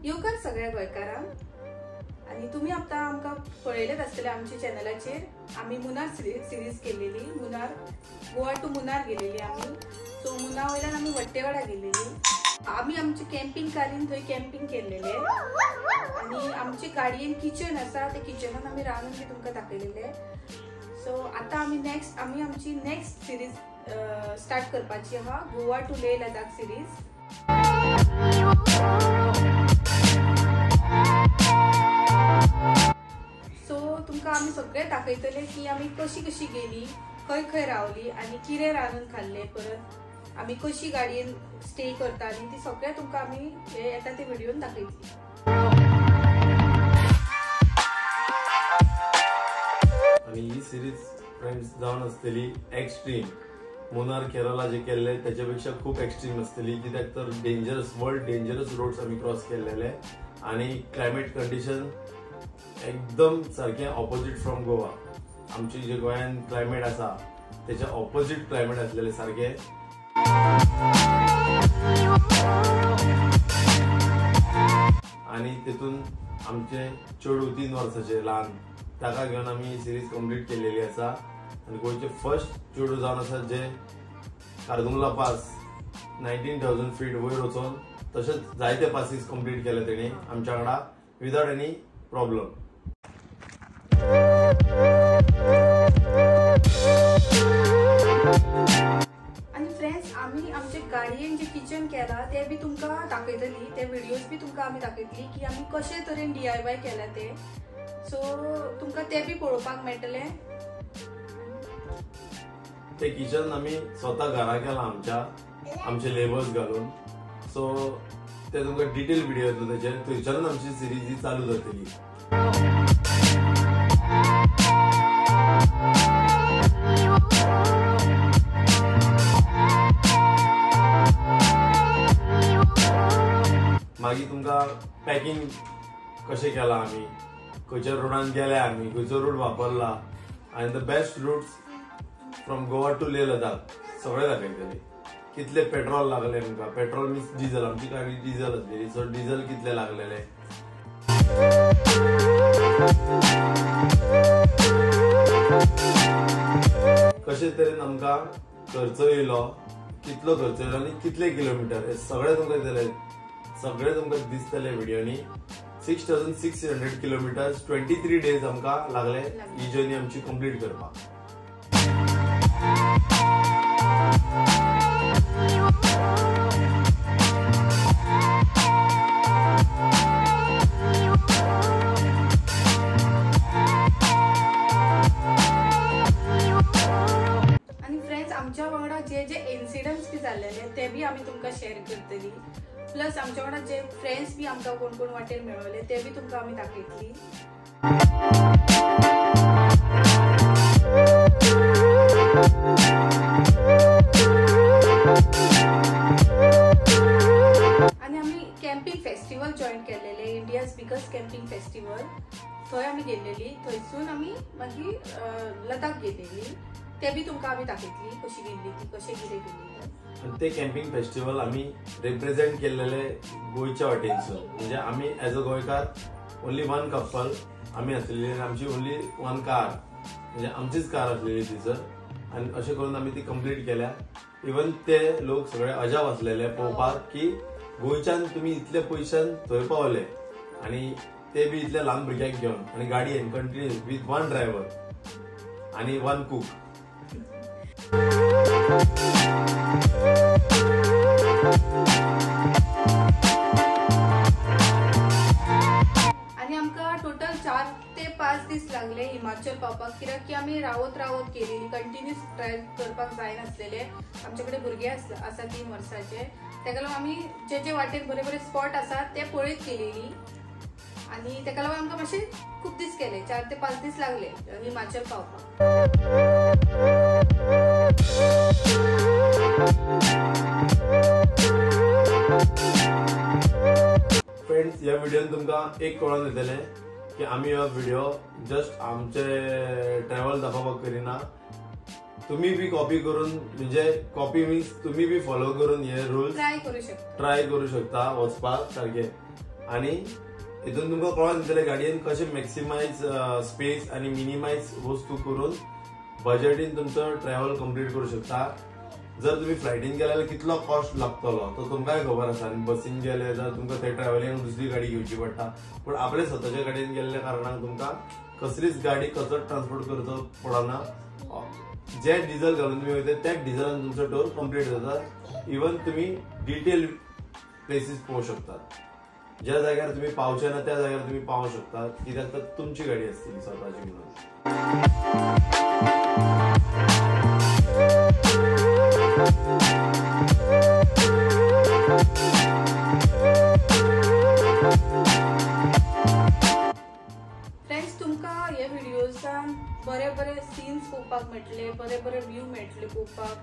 येवकार सगळ्या गोंयकारांक आणि तुम्ही आता आमकां पळयलेच आसतले आमच्या चॅनलाचेर आमी मुनार सिरीज केलेली मुनार गोवा टू मुनार गेलेली आमी सो मुनार वयल्यान आमी वट्टेवाडा गेलेली आमी आमचे कॅम्पिंग कारीन थंय कॅम्पिंग केलेले आणि आमचे गाडयेन किचन आसा ते किचनान आमी रांदून बी तुमकां दाखयलेले सो आता आमी आमची नेक्स्ट सिरीज स्टार्ट करपाची आहा गोवा टू लेह लदाख सिरीज तुमकां आमी सगळे दाखयतले की आमी कशी गेली खंय खंय रावली आणि कितें रांदून खाल्ले परत आमी कशी गाडयेन स्टे करता आणि ती सगळे तुमकां आमी येता ते व्हिडिओन दाखयतली आणि ही सिरीज फ्रेंड्स जावन आसतली एक्स्ट्रीम मुनार केरला जे केल्ले त्याच्यापेक्षा खूप एक्स्ट्रीम आसतली कित्याक तर वर्ल्ड डेंजरस रोड्स आमी क्रॉस केलेले आणि क्लायमेट कंडिशन एकदम सारखे ऑपोजिट फ्रॉम गोवा आमची जे गोंयान क्लायमेट आसा त्याच्या ऑपोजिट क्लायमेट असलेले सारखे आणि तितून आमचे चेडू 3 वर्साचे ल्हान ताका घेऊन आमी ही सिरीज कंप्लीट केलेली आसा आणि गोंयचे फर्स्ट चेडू जावन आसा जे कारदुंगला पास 19,000 फीट वयर वचून तसेच जायते पासीस कंप्लीट केले तेणी आमच्या वांगडा विदाउट एनी प्रॉब्लम आणि फ्रेंड्स आम्ही आमचे गाडयेन जे किचन केला ते बी तुमकां दाखयतली ते व्हिडिओज बी तुमकां आमी दाखयतली की आमी कशे तरेन DIY केला ते सो तुमकां ते बी पळोवपाक मेळटले ते किचन आमी स्वतः घरा केला आमचे लेबर्स घालून सो ते तुमकां डिटेल व्हिडिओ येतलो तेचेर थंयच्यानूच आमची सिरीज ही चालू जातली मागीर तुमकां पॅकिंग कशें केलां आमी खंयच्या रोडान गेले आमी खंयचो रूट वापरला आनी the best routes from Goa to Leh Ladakh सगळे दाखयतले कितले पेट्रोल लागले आमकां पेट्रोल मीन्स डिझल आमची गाडी डिझल आसलेली सो डिझल कितले लागलेले कशे तरेन आमकां खर्च येयलो कितलो खर्च येयलो आनी कितले किलोमिटर हे सगळे तुमकां दिसतले व्हिडिओनी 6,600 किलोमिटर्स 23 डेज आमकां लागले ही जर्नी आमची कंप्लीट करपाक आणि फ्रेंड्स आमच्या वांगडा जे इन्सिडंट्स बी जाल्लेले ते बी आमी तुमकां शेअर करतली प्लस आमच्या वांगडा जे फ्रेंड्स बी आमकां कोण कोण वाटेर मेळवले ते बी तुमकां आमी दाखयतली आणि आमी कॅम्पिंग फेस्टिवल जॉईन केलेले इंडियाज बिगेस्ट कॅम्पिंग फेस्टिवल थंय आमी गेलेली थंयसून आमी मागीर लदाख गेलेली ते बी तुमकां आमी दाखयतली कशी गेल्ली ती कशें कितें गेल्ली ते कॅम्पिंग फेस्टिवल आमी रिप्रेझेंट केलेले गोंयच्या वाटेनसून म्हणजे आमी एज अ गोंयकार ओन्ली 1 कपल आमी आसलेली आमची ओन्ली 1 कार म्हणजे आमचीच कार आसलेली थंयसर आनी अशें करून आमी ती कंप्लीट केल्या इवन ते लोक सगळे अजाप आसलेले पळोवपाक की गोंयच्यान तुमी इतले पयशान थंय पावले आनी ते बी इतले ल्हान भुरग्याक घेवन आनी गाडयेन कंटिन्यूस विथ 1 ड्रायव्हर आनी 1 कूक आणि आमकां टोटल 4 ते 5 दीस लागले हिमाचल पावपाक कित्याक की आमी रावत गेलेली कंटिन्यूस ड्रायव्ह करपाक जायनासलेले आमचे कडेन भुरगे आसा 3 वर्साचे ताका लागून आमी जे वाटेर बरे बरे स्पॉट आसात ते पळयत गेलेली आणि ताका लागून आमकां मातशे खूब दीस केले 4 ते 5 दीस लागले हिमाचल पावपाक फ्रेंड्स ह्या व्हिडिओन तुमकां एक कळोन येतले की आमी हो व्हिडिओ जस्ट आमचे ट्रॅव्हल दाखोवपाक करिना तुम्ही बी कॉपी करून म्हणजे कॉपी मीन्स तुम्ही बी फॉलो करून हे रूल्स ट्राय करू शकता वचपाक सारखे आणि हितून तुमकां कळोन दितले गाडयेन कशें मॅक्सिमायज स्पेस आणि मिनिमाइज वस्तू करून बजेटीन तुमचो ट्रॅव्हल कंप्लीट करू शकता. जर तुम्ही फ्लायटीन गेले जाल्यार कितलो कॉस्ट लागतलो तो तुमकांय खबर आसा, आनी बसीन गेले जाल्यार तुमकां थंय ट्रॅव्हलिंग दुसरी गाडी घेवची पडटा. पण आपले स्वताच्या गाडयेन गेल्ल्या कारणान तुमकां कसलीच गाडी कसोच ट्रान्सपोर्ट करचो पडना. जे डिझल घालून तुम्ही वयता त्याच डिझलान तुमचो टूर कंप्लीट जाता. इवन तुम्ही डिटेल प्लेसीस पळोवंक शकतात. ज्या जाग्यार तुम्ही पावचे ना त्या जाग्यार तुम्ही पावू शकतात, कित्याक तर तुमची गाडी असतली स्वताची म्हणून. फ्रेंड्स, तुमका ह्या व्हिडिओसान बरे बरे सीन्स पळोवपाक मेळटले, बरे बरे व्यू मेळटले पळोवपाक,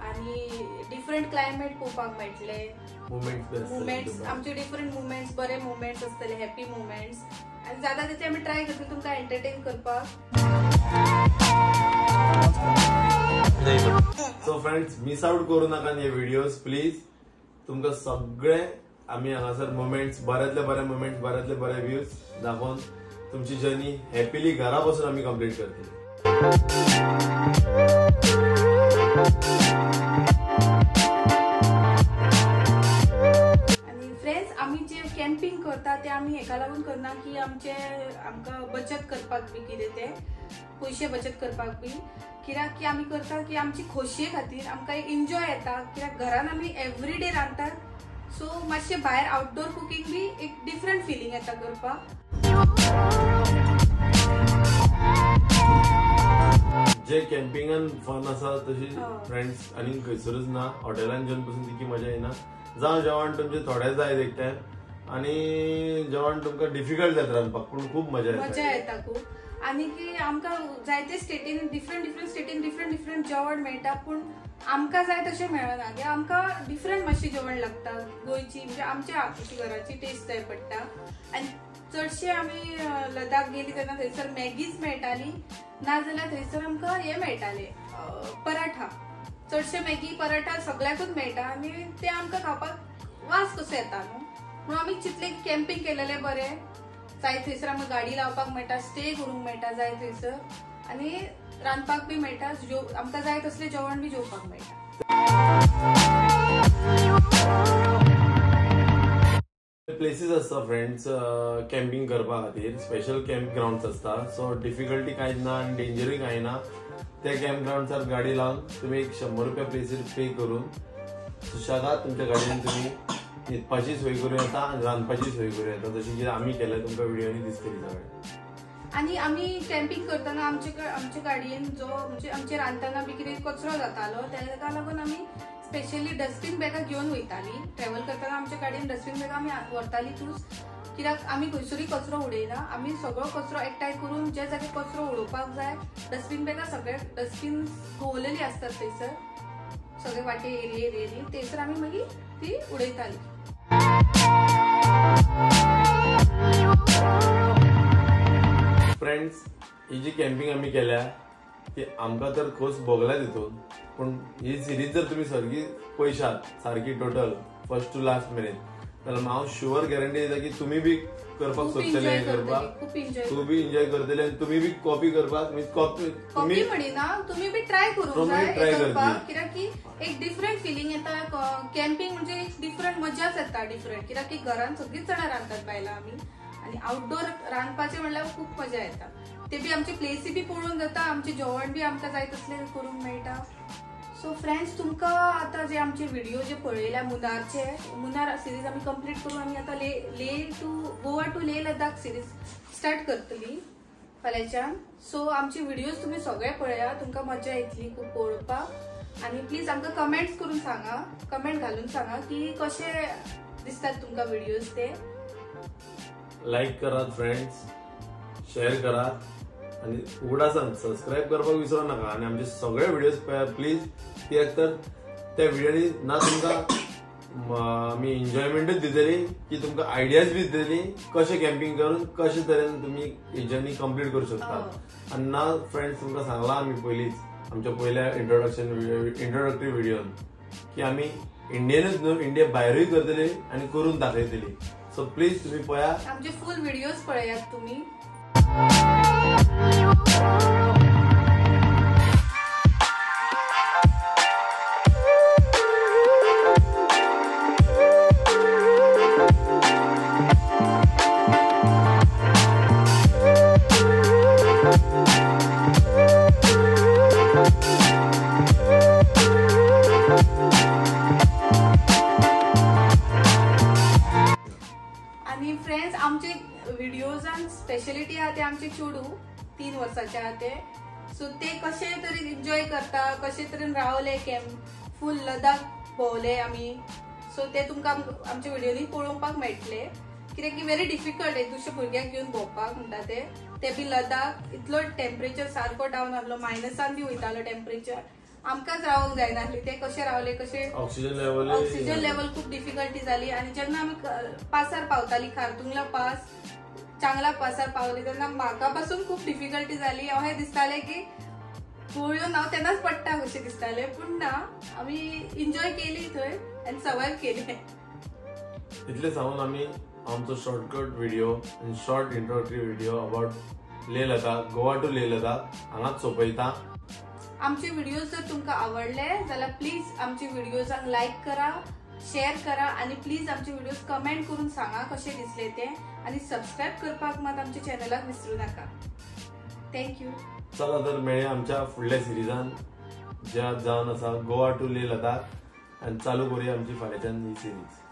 आणि डिफरंट क्लायमेट पळोवपाक मेळटले. मुवमेंट्स आमचे डिफरंट मुवमेंट्स, बरे मुवमेंट्स आसतले, हॅपी मुवमेंट्स, आणि जाता तितले आमी ट्राय करतले तुमकां एंटरटेन करपाक. सो फ्रेंड्स, मिस आउट करू नाका हे व्हिडिओज प्लीज. तुमकां सगळे आमी हांगासर मोमेंट्स, बऱ्यातले बरे मोमेंट्स, बऱ्यातले बरे व्ह्यूज दाखोवन तुमची जर्नी हॅपीली घरा बसून आमी कंप्लीट करतली. आणि फ्रेंड्स, आमी जे कॅम्पिंग करता ते आमी हेका लागून करना की आमकां बचत करपाक बी कितें ते पयशे बचत करपाक बी, कित्याक की आमी करता की आमची खोशये खातीर, आमकां एक एन्जॉय येता. कित्याक घरान आमी एवरीडे रांदतात, सो मातशें भायर आउटडोर कुकिंग बी एक डिफरंट फिलींग येता करपाक. जे कॅम्पिंगान फन आसा तशी फ्रेंड्स आनी खंयसरूच ना. हॉटेलान जेवन पसून तितकी मजा येना. जावं जेवण तुमचे थोडे जाय एक टायम, आनी जेवण तुमकां डिफिकल्ट जाता रांदपाक, पूण खूब मजा येता खूब. आनी की आमकां जायते स्टेटीन डिफरंट स्टेटीन डिफरंट जेवण मेळटा, पूण आमकां जाय तशें मेळना. की आमकां डिफरंट मातशें जेवण लागता गोंयची, म्हणजे आमच्या घराची टेस्ट जाय पडटा. आनी चडशे आमी लदाख गेली तेन्ना थंयसर मॅगीच मेळटाली, नाजाल्यार थंयसर आमकां हे मेळटाले पराठा. चडशे मॅगी पराठा सगळ्याकूच मेळटा, आनी ते आमकां खावपाक वास कसो येता न्हू. म्हणून आमी चिंतलें की कॅम्पिंग केलेलें बरें. जाय थंयसर आमकां गाडी लावपाक मेळटा, स्टे करूंक मेळटा जाय थंयसर, आनी रांदपाक बी मेळटा, आमकां जाय तसलें जेवण बी जेवपाक मेळटा. प्लेसीस आसता फ्रेंड्स कॅम्पिंग करपा खातीर, स्पेशल कॅम्प ग्राउंड्स आसता. सो डिफिकल्टी कांयच ना आनी डेंजरूय कांय ना. त्या कॅम्प ग्राउंड्सार गाडी लावन तुम्ही एक 100 रुपया प्लेसीर पे करून सुशेगाद तुमच्या गाडयेन तुम्ही न्हिदपाची सोय करूं येता आनी रांदपाची सोय करूं येता, जशी की आमी केल्या तुमकां व्हिडिओनी दिसतली सगळे. आणि आमी कॅम्पिंग करतना आमचे गाडयेन जो म्हणजे आमचे रांदतना बी कितें कचरो जातालो, तेका लागून आमी स्पेशली डस्टबीन बॅगां घेवन वयताली. ट्रॅव्हल करतना आमच्या गाडयेन डस्टबीन बॅगां आमी व्हरतालीच, कित्याक आमी खंयसरूय कचरो उडयना. आमी सगळो कचरो एकठांय करून जे जाग्यार कचरो उडोवपाक जाय, डस्टबीन बॅगां सगळे डस्टबीन दवरलेली आसतात थंयसर, सगळे वाटे एरियेनी थंयसर आमी मागीर ती उडयताली. फ्रेंड्स, ही जी कॅम्पिंग आमी केल्या ती आमकां तर खोस भोगल्या तितून, पूण ही सिरीज जर तुमी सारकी पळयशात सारकी टोटल फर्स्ट टू लास्ट मेरेन, जाल्यार हांव शुअर गॅरंटी दिता की तुमी बी करपाक सोदतले, हे करपाक तूं बी एन्जॉय करतले आनी तुमी बी कॉपी करपाक कॉपी म्हणिना, तुमी बी ट्राय करूंक जाय करपाक, कित्याक की एक डिफरंट फिलींग येता. कॅम्पिंग म्हणजे एक डिफरंट मजाच येता डिफरंट, कित्याक की घरान सगळीच जाणां रांदतात बायलां आमी, आणि आउटडोर रांदपाचें म्हणल्यार खूप मजा येता. ते बी आमची प्लेसी बी पळोवंक जाता, आमचे जेवण बी आमकां जाय तसलें करूंक मेळटा. सो फ्रेंड्स, तुमकां आतां जे आमचे व्हिडिओ जे पळयल्या मुनार सिरीज आमी कंप्लीट करून आमी आतां Goa to Leh Ladakh series start करतली फाल्यांच्यान. सो आमचे व्हिडिओज तुमी सगळे पळया, तुमकां मजा येतली खूब पळोवपाक. आनी प्लीज आमकां कमेंट्स करून सांगा, कमेंट घालून सांगा की कशे दिसतात तुमकां व्हिडिओज ते. लाईक करात फ्रेंड्स, शेअर करात आणि उगडासान सबस्क्राईब करपाक विसरू नका. आणि आमचे सगळे व्हिडिओज पळयात प्लीज, कित्याक तर त्या व्हिडिओनी ना तुमकां आमी एन्जॉयमेंटूच दितली, की तुमकां आयडियाज बी दितली कशें कॅम्पिंग करून कशे तरेन तुमी ही जर्नी कंप्लीट करूं शकतात. आनी ना फ्रेंड्स, तुमकां सांगलां आमी पयलींच आमच्या पयल्या इंट्रोडक्टरी व्हिडिओन की आमी इंडियनूच न्हू, इंडिया भायरूय करतली आनी करून दाखयतली. सो प्लीज तुम्ही पळया, आमचे फुल व्हिडिओज पळयात तुम्ही. आणि फ्रेंड्स, आमचे व्हिडिओजान स्पेशलिटी आहा ते आमचे चेडू 3 वर्साचे आहा ते. सो ते कशे तरी एन्जॉय करता, कशे तरेन रावले कॅम्प, फुल लदाख भोवले आमी. सो ते तुमकां आमच्या व्हिडिओनी पळोवपाक मेळटले, कित्याक की व्हेरी डिफिकल्ट आहे दुसऱ्या भुरग्यांक घेवन भोंवपाक म्हणटा ते बी लदाख. इतलो टेम्परेचर सारको डावन आहलो, मायनसान बी वयतालो टेम्परेचर. आमकांच रावंक जायनासली. ते कशे रावले, कशे ऑक्सिजन लेवल खूप डिफिकल्टी जाली. आणि जेन्ना आमी पासार पावताली, खारतुंगला पास, चांगला पासार पावली, तेन्ना म्हाका पासून खूप डिफिकल्टी जाली. अशें दिसतालें की पळोवन हांव तेन्नाच पडटा कशें दिसतालें, पूण ना, आमी एन्जॉय केली थंय आनी सर्वायव केले. इतले सांगून आमी आमचो शॉर्टकट व्हिडिओ आनी short introductory video about Leh Ladakh, Goa to Leh Ladakh हांगाच सोंपयता. आमचे व्हिडिओज जर तुमकां आवडले जाल्यार प्लीज आमचे व्हिडिओजांक लायक करा, शेअर करा आणि प्लीज आमचे व्हिडिओज कमेंट करून सांगा कसे दिसले ते. आणि सबस्क्राईब करपाक मात आमच्या चॅनलाक विसरू नका. थँक्यू. चला तर मेळया आमच्या फुडल्या सिरीजान, ज्या जावन आसा गोवा टू लेह लदाख, आनी चालू करूया आमची फाल्यांच्यान ही सिरीज.